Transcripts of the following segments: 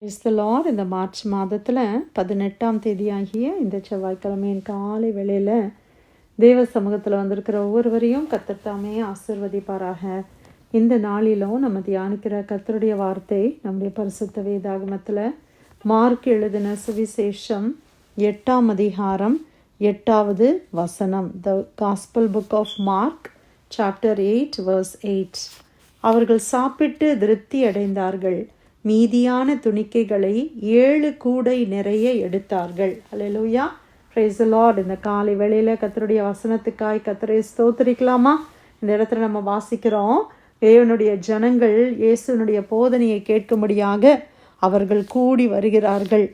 Praise the Lord. இந்த March மாதத்தில் 18ஆம் தேதியாகிய இந்த செவ்வாய்க்கிழமையின் காலை வேளையில் தேவ சமூகத்தில் வந்திருக்கிற ஒவ்வொருவரையும் கர்த்தர் தாமே ஆசீர்வதிப்பாராக. இந்த நாளிலும் நம்ம தியானிக்கிற கர்த்தருடைய வார்த்தை நம்முடைய பரிசுத்த வேதாகமத்தில் மார்க் எழுதின சுவிசேஷம் 8ஆம் அதிகாரம் 8வது வசனம். The gospel book of Mark chapter 8 verse 8. அவர்கள் சாப்பிட்டு திருப்தி அடைந்தார்கள், மீதியான துணிக்கைகளை 7 கூடை நிறைய எடுத்தார்கள். அல்லேலூயா, பிரைஸ் தி லார்ட். இந்த காலை வேளையில் கர்த்தருடைய வசனத்துக்காய் கர்த்தரை ஸ்தோத்திரிக்கலாமா? இந்த இடத்துல நம்ம வாசிக்கிறோம், தேவனுடைய ஜனங்கள் இயேசுனுடைய போதனையை கேட்கும்படியாக அவர்கள் கூடி வருகிறார்கள்.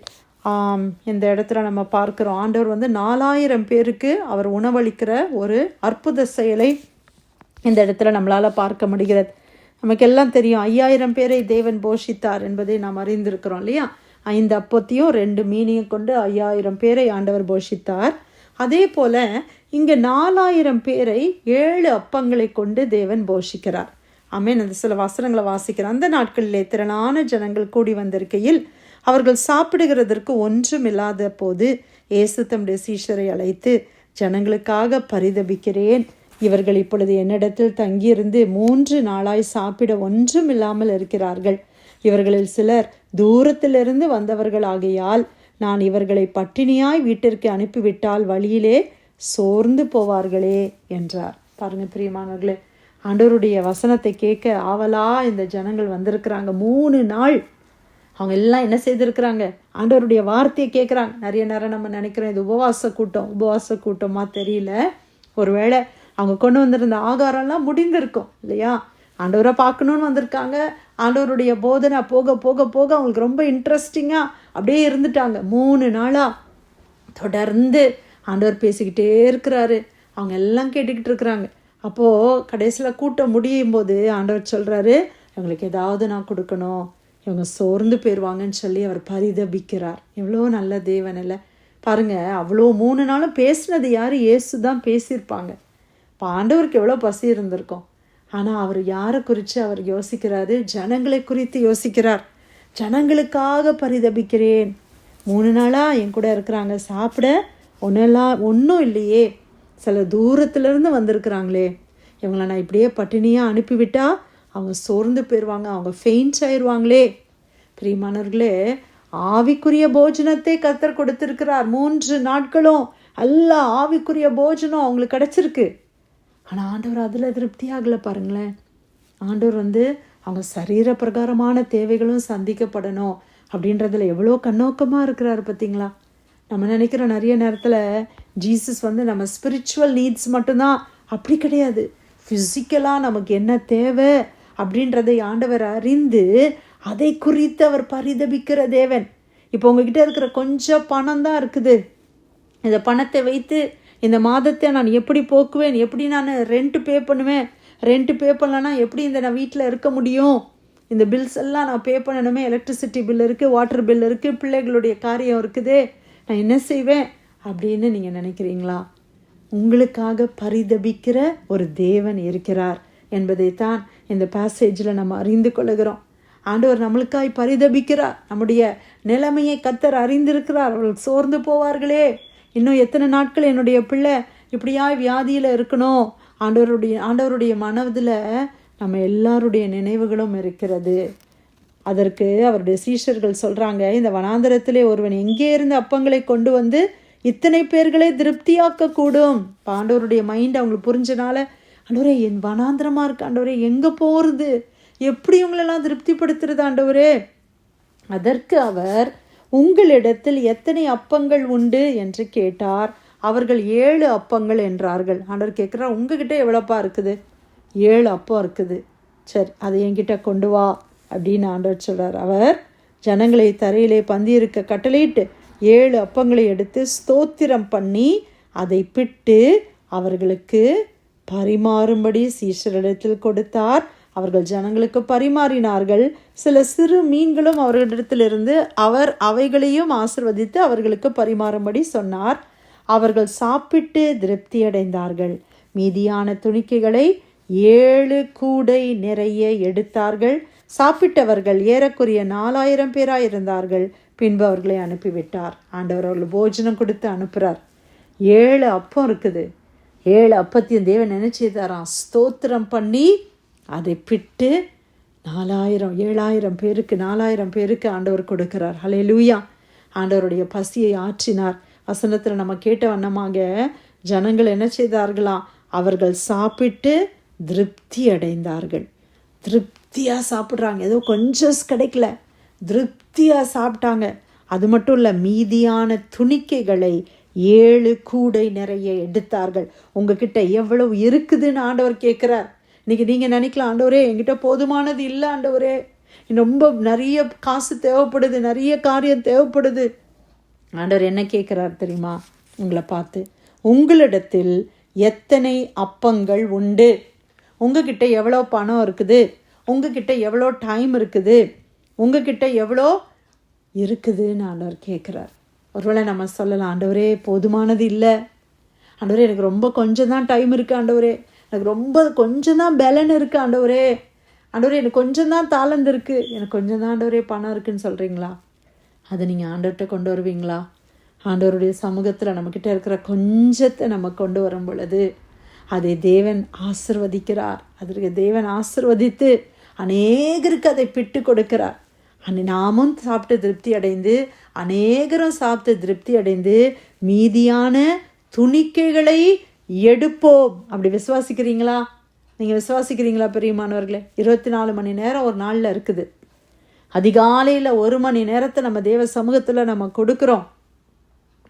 இந்த இடத்துல நம்ம பார்க்கிறோம், ஆண்டவர் 4000 பேருக்கு அவர் உணவளிக்கிற ஒரு அற்புத செயலை இந்த இடத்துல நம்மளால் பார்க்க முடிகிறது. நமக்கெல்லாம் தெரியும், 5000 பேரை தேவன் போஷித்தார் என்பதை நாம் அறிந்திருக்கிறோம் இல்லையா? 5 அப்பத்தையும் 2 மீனையும் கொண்டு 5000 பேரை ஆண்டவர் போஷித்தார். அதே போல் இங்கே 4000 பேரை 7 அப்பங்களை கொண்டு தேவன் போஷிக்கிறார். ஆமென். அந்த சில வசனங்களை வாசிக்கிறார். அந்த நாட்களிலே திரளான ஜனங்கள் கூடி வந்திருக்கையில் அவர்கள் சாப்பிடுகிறதற்கு ஒன்றும் இல்லாத போது இயேசு தம்முடைய சீஷரை அழைத்து, ஜனங்களுக்காக பரிதபிக்கிறேன், இவர்கள் இப்பொழுது என்னிடத்தில் தங்கியிருந்து 3 நாளாய் சாப்பிட ஒன்றும் இல்லாமல் இருக்கிறார்கள். இவர்களில் சிலர் தூரத்திலிருந்து வந்தவர்கள் ஆகையால் நான் இவர்களை பட்டினியாய் வீட்டிற்கு அனுப்பிவிட்டால் வழியிலே சோர்ந்து போவார்களே என்றார். பாருங்க பிரியமானவர்களே, ஆண்டவருடைய வசனத்தை கேட்க ஆவலா இந்த ஜனங்கள் வந்திருக்கிறாங்க. 3 நாள் அவங்க எல்லாம் என்ன செய்திருக்கிறாங்க? ஆண்டவருடைய வார்த்தையை கேட்குறாங்க. நிறைய நேரம் நம்ம நினைக்கிறோம் இது உபவாச கூட்டமா தெரியல. ஒருவேளை அவங்க கொண்டு வந்திருந்த ஆகாரம்லாம் முடிந்திருக்கும் இல்லையா? ஆண்டவரை பார்க்கணுன்னு வந்திருக்காங்க. ஆண்டவருடைய போதனை போக போக போக அவங்களுக்கு ரொம்ப இன்ட்ரெஸ்டிங்காக அப்படியே இருந்துட்டாங்க. 3 நாளாக தொடர்ந்து ஆண்டவர் பேசிக்கிட்டே இருக்கிறாரு. அவங்க எல்லாம் கேட்டுக்கிட்டு இருக்கிறாங்க. அப்போது கடைசியில் கூட்டம் முடியும் போது ஆண்டவர் சொல்கிறாரு, இவங்களுக்கு ஏதாவது நான் கொடுக்கணும், இவங்க சோர்ந்து போயிடுவாங்கன்னு சொல்லி அவர் பரிதபிக்கிறார். எவ்வளோ நல்ல தேவன் இல்லை பாருங்கள். அவ்வளோ 3 நாளும் பேசினது யார்? இயேசு தான் பேசியிருப்பாங்க. இப்போ ஆண்டவருக்கு எவ்வளோ பசி இருந்திருக்கும். ஆனால் அவர் யாரை குறித்து அவர் யோசிக்கிறாரு? ஜனங்களை குறித்து யோசிக்கிறார். ஜனங்களுக்காக பரிதபிக்கிறேன். 3 நாளாக என் கூட இருக்கிறாங்க, சாப்பிட ஒன்றும் இல்லையே, சில தூரத்துலேருந்து வந்திருக்கிறாங்களே, இவங்களை நான் இப்படியே பட்டினியாக அனுப்பிவிட்டா அவங்க சோர்ந்து போயிடுவாங்க, அவங்க ஃபெயின்ட் ஆயிடுவாங்களே. பிரியமானவர்களே, ஆவிக்குரிய போஜனத்தை கர்த்தர் கொடுத்திருக்கிறார். 3 நாட்களும் எல்லா ஆவிக்குரிய போஜனம் அவங்களுக்கு கிடச்சிருக்கு. ஆனால் ஆண்டவர் அதில் திருப்தியாகலை. பாருங்களேன், ஆண்டவர் அவங்க சரீர பிரகாரமான தேவைகளும் சந்திக்கப்படணும் அப்படின்றதுல எவ்வளோ கண்ணோக்கமாக இருக்கிறாரு பார்த்தீங்களா? நம்ம நினைக்கிற நிறைய நேரத்தில் ஜீசஸ் நம்ம ஸ்பிரிச்சுவல் நீட்ஸ் மட்டும்தான். அப்படி கிடையாது. ஃபிசிக்கலாக நமக்கு என்ன தேவை அப்படின்றதை ஆண்டவர் அறிந்து அதை குறித்து அவர் பரிதபிக்கிற தேவன். இப்போ உங்ககிட்ட இருக்கிற கொஞ்சம் பணம் தான் இருக்குது. இந்த பணத்தை வைத்து இந்த மாதத்தை நான் எப்படி போக்குவேன், எப்படி நான் ரெண்ட் பே பண்ணுவேன், ரெண்ட் பே பண்ணலன்னா எப்படி நான் வீட்டில் இருக்க முடியும், இந்த பில்ஸ் எல்லாம் நான் பே பண்ணணுமே, எலக்ட்ரிசிட்டி பில் இருக்குது, வாட்டர் பில் இருக்குது, பிள்ளைகளுடைய காரியம் இருக்குது, நான் என்ன செய்வேன் அப்படின்னு நீங்கள் நினைக்கிறீங்களா? உங்களுக்காக பரிதபிக்கிற ஒரு தேவன் இருக்கிறார் என்பதைத்தான் இந்த பேசேஜில் நம்ம அறிந்து கொள்ளுகிறோம். ஆண்டவர் நம்மளுக்காய் பரிதபிக்கிறார். நம்முடைய நிலைமையை கர்த்தர் அறிந்திருக்கிறார். அவர்கள் சோர்ந்து போவார்களே, இன்னும் எத்தனை நாட்கள் என்னுடைய பிள்ளை இப்படியாய் வியாதியில் இருக்கணும். ஆண்டவருடைய மனதில் நம்ம எல்லாருடைய நினைவுகளும் இருக்கிறது. அதற்கு அவருடைய சீஷர்கள் சொல்கிறாங்க, இந்த வனாந்தரத்திலே ஒருவன் எங்கே இருந்து அப்பங்களை கொண்டு வந்து இத்தனை பேர்களை திருப்தியாக்க கூடும். இப்போ ஆண்டவருடைய மைண்ட் அவங்களுக்கு புரிஞ்சனால, ஆண்டவரே என் வனாந்திரமாக இருக்கு, ஆண்டவரே எங்கே போகிறது, எப்படி இவங்களெல்லாம் திருப்திப்படுத்துறது ஆண்டவரே? அதற்கு அவர், உங்களிடத்தில் எத்தனை அப்பங்கள் உண்டு என்று கேட்டார். அவர்கள் 7 அப்பங்கள் என்றார்கள். ஆண்டவர் கேட்குறார், உங்ககிட்ட எவ்வளோப்பா இருக்குது? 7 அப்பம் இருக்குது. சரி, அதை என்கிட்ட கொண்டு வா அப்படின்னு ஆண்டவர் சொல்கிறார். அவர் ஜனங்களை தரையிலே பந்தியிருக்க கட்டளையிட்டு 7 அப்பங்களை எடுத்து ஸ்தோத்திரம் பண்ணி அதை பிட்டு அவர்களுக்கு பரிமாறும்படி சீஷரிடத்தில் கொடுத்தார். அவர்கள் ஜனங்களுக்கு பரிமாறினார்கள். சில சிறு மீன்களும் அவர்களிடத்திலிருந்து அவர் அவைகளையும் ஆசீர்வதித்து அவர்களுக்கு பரிமாறும்படி சொன்னார். அவர்கள் சாப்பிட்டு திருப்தி அடைந்தார்கள். மீதியான துணிக்கைகளை 7 கூடை நிறைய எடுத்தார்கள். சாப்பிட்டவர்கள் ஏறக்குறைய 4000 பேராக இருந்தார்கள். பின்பு அவர்களை அனுப்பிவிட்டார். ஆண்டவர் அவர்கள் போஜனம் கொடுத்து அனுப்புகிறார். 7 அப்பம் இருக்குது. 7 அப்பத்தையும் தேவன் நினைச்சுதாராம், ஸ்தோத்திரம் பண்ணி அதை பிட்டு 7000 பேருக்கு 4000 பேருக்கு ஆண்டவர் கொடுக்கிறார். ஹல்லேலூயா. ஆண்டவருடைய பசியை ஆற்றினார். வசனத்தில் நம்ம கேட்ட வண்ணமாக ஜனங்கள் என்ன செய்தார்களாம்? அவர்கள் சாப்பிட்டு திருப்தி அடைந்தார்கள். திருப்தியாக சாப்பிட்றாங்க. ஏதோ கொஞ்சம் கிடைக்கல, திருப்தியாக சாப்பிட்டாங்க. அது மட்டும் இல்லை, மீதியான துணிக்கைகளை 7 கூடை நிறைய எடுத்தார்கள். உங்ககிட்ட எவ்வளவு இருக்குதுன்னு ஆண்டவர் கேட்குறார். இன்றைக்கி நீங்கள் நினைக்கலாம், ஆண்டவரே என்கிட்ட போதுமானது இல்லை, ஆண்டவரே ரொம்ப நிறைய காசு தேவைப்படுது, நிறைய காரியம் தேவைப்படுது. ஆண்டவர் என்ன கேட்குறார் தெரியுமா? உங்களை பார்த்து, உங்களிடத்தில் எத்தனை அப்பங்கள் உண்டு? உங்ககிட்ட எவ்வளோ பணம் இருக்குது? உங்ககிட்ட எவ்வளோ டைம் இருக்குது? உங்ககிட்ட எவ்வளோ இருக்குதுன்னு ஆண்டவர் கேட்குறார். ஒருவேளை நம்ம சொல்லலாம், ஆண்டவரே போதுமானது இல்லை, ஆண்டவரே எனக்கு ரொம்ப கொஞ்சம் தான் டைம் இருக்குது, ஆண்டவரே எனக்கு ரொம்ப கொஞ்சம் தான் பலன் இருக்குது, ஆண்டவரே ஆண்டவரே எனக்கு கொஞ்சம் தான் தாளந்து இருக்குது, எனக்கு கொஞ்சம் தான் ஆண்டவரே பணம் இருக்குதுன்னு சொல்கிறீங்களா? அதை நீங்கள் ஆண்டவர்கிட்ட கொண்டு வருவீங்களா? ஆண்டவருடைய சமூகத்தில் நம்மக்கிட்ட இருக்கிற கொஞ்சத்தை நம்ம கொண்டு வரும் பொழுது அதை தேவன் ஆசிர்வதிக்கிறார். அதற்கு தேவன் ஆசிர்வதித்து அநேகருக்கு அதை பிட்டு கொடுக்கிறார். நாமும் சாப்பிட்டு திருப்தி அடைந்து, அநேகரும் சாப்பிட்டு திருப்தி அடைந்து, மீதியான துணிக்கைகளை எடுப்போம். அப்படி விசுவாசிக்கிறீங்களா? நீங்கள் விசுவாசிக்கிறீங்களா பிரியமானவர்களே? 24 மணி நேரம் ஒரு நாளில் இருக்குது. அதிகாலையில் 1 மணி நேரத்தை நம்ம தேவ சமூகத்தில் நம்ம கொடுக்குறோம்.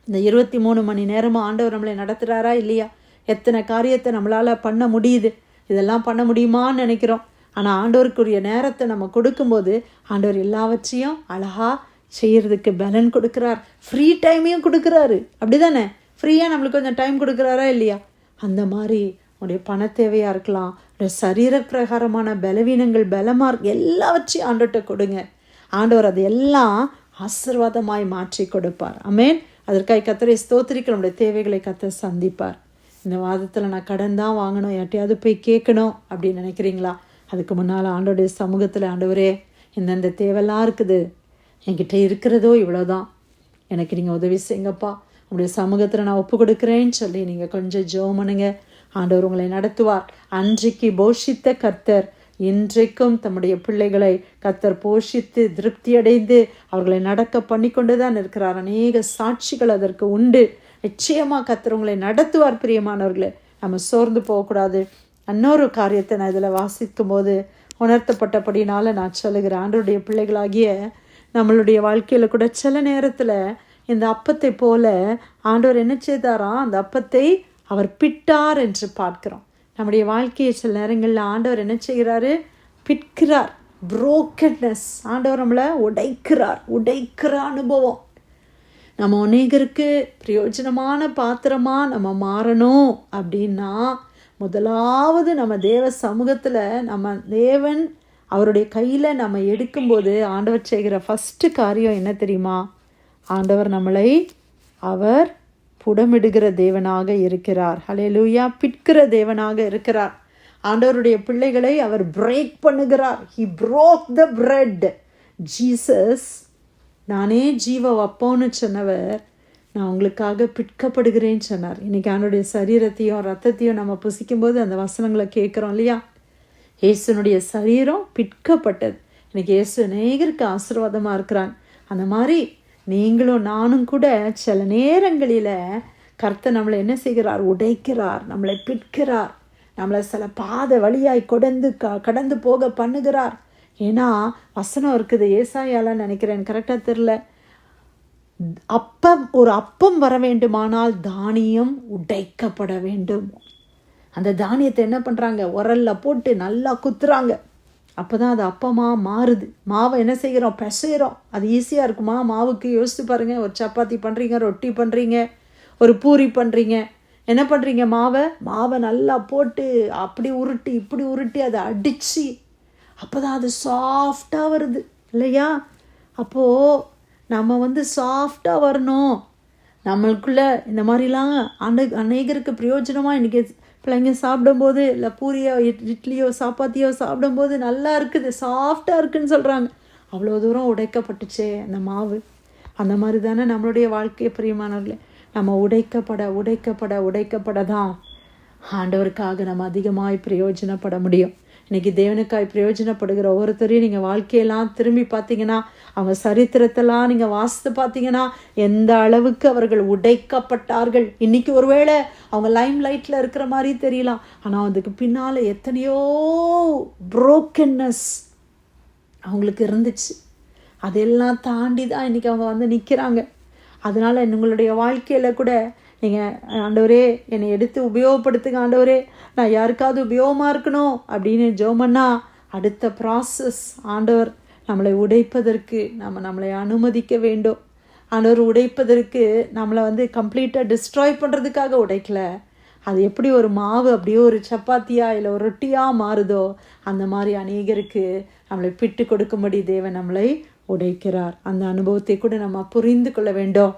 இந்த 23 மணி நேரமும் ஆண்டவர் நம்மளை நடத்துகிறாரா இல்லையா? எத்தனை காரியத்தை நம்மளால் பண்ண முடியுது, இதெல்லாம் பண்ண முடியுமான்னு நினைக்கிறோம். ஆனால் ஆண்டவருக்குரிய நேரத்தை நம்ம கொடுக்கும்போது ஆண்டவர் எல்லாவற்றையும் அழகாக செய்கிறதுக்கு பலன் கொடுக்குறார். ஃப்ரீ டைமையும் கொடுக்குறாரு. அப்படி தானே? ஃப்ரீயாக நம்மளுக்கு கொஞ்சம் டைம் கொடுக்குறாரா இல்லையா? அந்த மாதிரி உடைய பண தேவையாக இருக்கலாம், உடைய சரீர பிரகாரமான பலவீனங்கள், பலமாக எல்லாவற்றையும் ஆண்டவர்கிட்ட கொடுங்க. ஆண்டவர் அது எல்லாம் ஆசீர்வாதமாய் மாற்றி கொடுப்பார். ஆமென். அதற்காக கர்த்தரை ஸ்தோத்திரிக்க, நம்முடைய தேவைகளை கர்த்தர் சந்திப்பார். இந்த வாதத்தில் நான் கடன் தான் வாங்கணும், யார்ட்டையாவது போய் கேட்கணும் அப்படின்னு நினைக்கிறீங்களா? அதுக்கு முன்னால் ஆண்டோடைய சமூகத்தில், ஆண்டவரே இந்தந்த தேவையெல்லாம் இருக்குது, என்கிட்ட இருக்கிறதோ இவ்வளோதான், எனக்கு நீங்கள் உதவி செய்யுங்கப்பா, உங்களுடைய சமூகத்தில் நான் ஒப்பு கொடுக்குறேன்னு சொல்லி நீங்கள் கொஞ்சம் ஜெபம் பண்ணுங்க. ஆண்டவர் உங்களை நடத்துவார். அன்றைக்கு போஷித்த கர்த்தர் இன்றைக்கும் தம்முடைய பிள்ளைகளை கர்த்தர் போஷித்து திருப்தி அடைந்து அவர்களை நடக்க பண்ணி கொண்டு தான் இருக்கிறார். அநேக சாட்சிகள் அதற்கு உண்டு. நிச்சயமாக கர்த்தர் உங்களை நடத்துவார். பிரியமானவர்களே, நம்ம சோர்ந்து போகக்கூடாது. இன்னொரு காரியத்தை நான் இதில் வாசிக்கும் போது உணர்த்தப்பட்டபடினால நான் சொல்லுகிறேன். ஆண்டவருடைய பிள்ளைகளாகிய நம்மளுடைய வாழ்க்கையில் கூட சில நேரத்தில் இந்த அப்பத்தை போல ஆண்டவர் என்ன செய்தாராம்? அந்த அப்பத்தை அவர் பிட்டார் என்று பார்க்கிறோம். நம்முடைய வாழ்க்கையை சில நேரங்களில் ஆண்டவர் என்ன செய்கிறாரு? பிட்கிறார். புரோக்கன்னஸ், ஆண்டவர் நம்மளை உடைக்கிற அனுபவம். நம்ம அநேகருக்கு பிரயோஜனமான பாத்திரமாக நம்ம மாறணும் அப்படின்னா முதலாவது நம்ம தேவ சமூகத்தில் நம்ம தேவன் அவருடைய கையில் நம்ம எடுக்கும்போது ஆண்டவர் செய்கிற ஃபஸ்ட்டு காரியம் என்ன தெரியுமா? ஆண்டவர் நம்மளை அவர் புடமிடுகிற தேவனாக இருக்கிறார். ஹல்லேலூயா. பிட்கிற தேவனாக இருக்கிறார். ஆண்டவருடைய பிள்ளைகளை அவர் பிரேக் பண்ணுகிறார். He broke the bread. Jesus, நானே ஜீவ அப்போன்னு சொன்னவர், நான் உங்களுக்காக பிட்கப்படுகிறேன்னு சொன்னார். இன்றைக்கி அவனுடைய சரீரத்தையும் ரத்தத்தையும் நம்ம புசிக்கும்போது அந்த வசனங்களை கேட்குறோம் இல்லையா? இயேசுனுடைய சரீரம் பிட்கப்பட்டது. இன்றைக்கி இயேசு அநேகருக்கு ஆசீர்வாதமாக இருக்கிறான். அந்த மாதிரி நீங்களும் நானும் கூட சில நேரங்களில் கர்த்தர் நம்மளை என்ன செய்கிறார்? உடைக்கிறார், நம்மளை பிட்கிறார், நம்மளை சில பாதை வழியாய் கடந்து போக பண்ணுகிறார். ஏன்னா வசனம் இருக்குது, ஏசாயால நினைக்கிறேன், கரெக்டாக தெரில, ஒரு அப்பம் வர வேண்டுமானால் தானியம் உடைக்கப்பட வேண்டும். அந்த தானியத்தை என்ன பண்ணுறாங்க? உரல்ல போட்டு நல்லா குத்துறாங்க. அப்போ தான் அது அப்பமாக மாறுது. மாவை என்ன செய்கிறோம்? பிசைகிறோம். அது ஈஸியாக இருக்குமா? மாவுக்கு யோசித்து பாருங்கள். ஒரு சப்பாத்தி பண்ணுறீங்க, ரொட்டி பண்ணுறீங்க, ஒரு பூரி பண்ணுறீங்க, என்ன பண்ணுறீங்க? மாவை நல்லா போட்டு அப்படி உருட்டி இப்படி உருட்டி அதை அடித்து அப்போ தான் அது சாஃப்டாக வருது இல்லையா? அப்போது நம்ம சாஃப்டாக வரணும். நம்மளுக்குள்ள இந்த மாதிரிலாம் அநேகருக்கு பிரயோஜனமாக இன்றைக்கி பிள்ளைங்க சாப்பிடும்போது, இல்லை பூரியோ இட்லியோ சப்பாத்தியோ சாப்பிடும்போது நல்லா இருக்குது, சாஃப்டாக இருக்குதுன்னு சொல்கிறாங்க. அவ்வளோ தூரம் உடைக்கப்பட்டுச்சே அந்த மாவு. அந்த மாதிரி தானே நம்மளுடைய வாழ்க்கையை பிரியமானவர்களே, நம்ம உடைக்கப்பட தான் ஆண்டவருக்காக நம்ம அதிகமாய் பிரயோஜனப்பட முடியும். இன்றைக்கி தேவனுக்காய் பிரயோஜனப்படுகிற ஒவ்வொருத்தரையும் நீங்கள் வாழ்க்கையெல்லாம் திரும்பி பார்த்தீங்கன்னா, அவங்க சரித்திரத்தெல்லாம் நீங்கள் வாசித்து பார்த்தீங்கன்னா எந்த அளவுக்கு அவர்கள் உடைக்கப்பட்டார்கள். இன்றைக்கி ஒருவேளை அவங்க லைம் லைட்டில் இருக்கிற மாதிரி தெரியலாம், ஆனால் அதுக்கு பின்னால் எத்தனையோ புரோக்கன்னஸ் அவங்களுக்கு இருந்துச்சு. அதெல்லாம் தாண்டி தான் இன்றைக்கி அவங்க வந்து நிற்கிறாங்க. அதனால் உங்களுடைய வாழ்க்கையில் கூட நீங்கள் ஆண்டவரே என்னை எடுத்து உபயோகப்படுத்துங்க, ஆண்டவரே நான் யாருக்காவது உபயோகமாக இருக்கணும் அப்படின்னு ஜெபம்னா அடுத்த ப்ராசஸ் ஆண்டவர் நம்மளை உடைப்பதற்கு நம்மளை அனுமதிக்க வேண்டும். ஆண்டவர் உடைப்பதற்கு நம்மளை வந்து கம்ப்ளீட்டாக டிஸ்ட்ராய் பண்ணுறதுக்காக உடைக்கல. அது எப்படி ஒரு மாவு அப்படியே ஒரு சப்பாத்தியா இல்லை ஒரு ரொட்டியாக மாறுதோ அந்த மாதிரி அநேகருக்கு நம்மளை பிட்டு கொடுக்கும்படி தேவன் நம்மளை உடைக்கிறார். அந்த அனுபவத்தை கூட நம்ம புரிந்து கொள்ள வேண்டும்.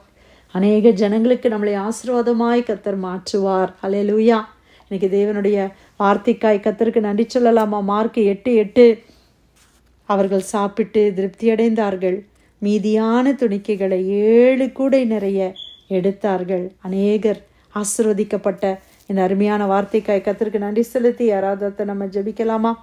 அநேக ஜனங்களுக்கு நம்மளை ஆசீர்வாதமாய் கர்த்தர் மாற்றுவார். ஹல்லேலூயா. இன்னைக்கு தேவனுடைய வார்த்தைக்காய் கர்த்தருக்கு நன்றி சொல்லலாமா? மார்க் 8:8 அவர்கள் சாப்பிட்டு திருப்தி அடைந்தார்கள், மீதியான துணிக்கைகளை 7 கூடை நிறைய எடுத்தார்கள். அநேகர் ஆசீர்வதிக்கப்பட்ட இந்த அருமையான வார்த்தைக்காய் கர்த்தருக்கு நன்றி செலுத்தி யாராவது நம்ம ஜெபிக்கலாமா?